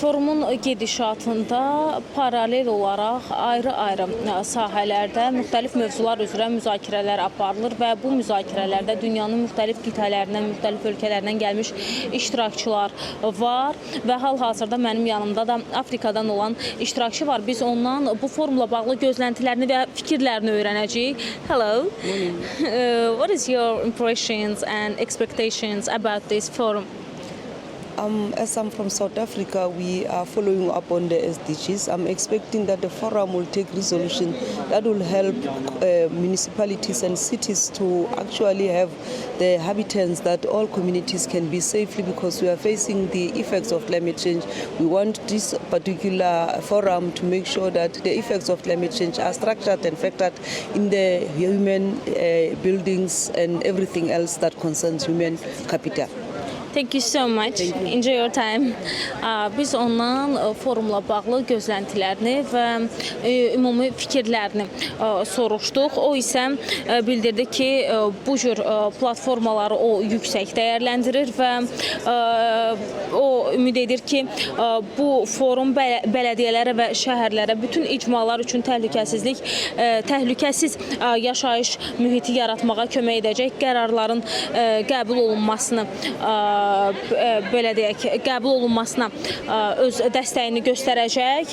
Forumun gedişatında paralel olaraq ayrı-ayrı sahələrdə müxtəlif mövzular üzrə müzakirələr aparılır və bu müzakirələrdə dünyanın müxtəlif qitələrindən, müxtəlif ölkələrindən gəlmiş iştirakçılar var və hal-hazırda mənim yanımda da Afrikadan olan iştirakçı var. Biz ondan bu forumla bağlı gözləntilərini və fikirlərini öyrənəcəyik. Hello. What is your impressions and expectations about this forum? As I'm from South Africa, we are following up on the SDGs. I'm expecting that the forum will take resolution that will help municipalities and cities to actually have the habitants that all communities can be safely, because we are facing the effects of climate change. We want this particular forum to make sure that the effects of climate change are structured and factored in the human buildings and everything else that concerns human capital. Thank you so much. Enjoy your time. Biz ondan forumla bağlı gözləntilərini və ümumi fikirlərini soruşduq. O isə bildirdi ki, bu cür platformaları o yüksək dəyərləndirir və o ümid edir ki, bu forum bələdiyyələrə və şəhərlərə bütün icmalar üçün təhlükəsiz yaşayış mühiti yaratmağa kömək edəcək qərarların qəbul olunmasını belə deyək, qəbul olunmasına öz dəstəyini göstərəcək.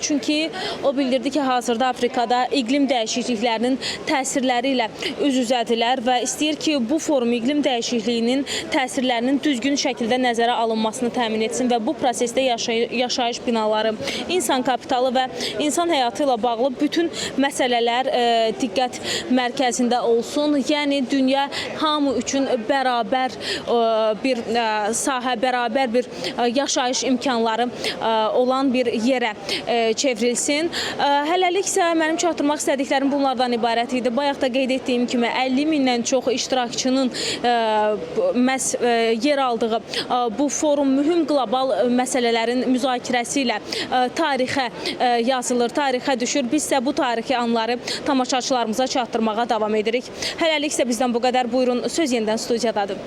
Çünki o bildirdi ki, hazırda Afrikada iqlim dəyişikliklərinin təsirləri ilə üz-üzədirlər və istəyir ki, bu forum iqlim dəyişikliyinin təsirlərinin düzgün şəkildə nəzərə alınmasını təmin etsin və bu prosesdə yaşayış binaları, insan kapitalı və insan həyatı ilə bağlı bütün məsələlər diqqət mərkəzində olsun. Yəni, dünya hamı üçün bərabər bir sahə, bərabər bir yaşayış imkanları olan bir yerə çevrilsin. Hələlik isə mənim çatdırmaq istədiklərim bunlardan ibarət idi. Bayaq da qeyd etdiyim kimi 50 mindən çox iştirakçının yer aldığı bu forum mühüm qlobal məsələlərin müzakirəsi ilə tarixə yazılır, tarixə düşür. Biz isə bu tarixi anları tamaşaçılarımıza çatdırmağa davam edirik. Hələlik isə bizdən bu qədər. Buyurun, söz yenidən studiyadadır.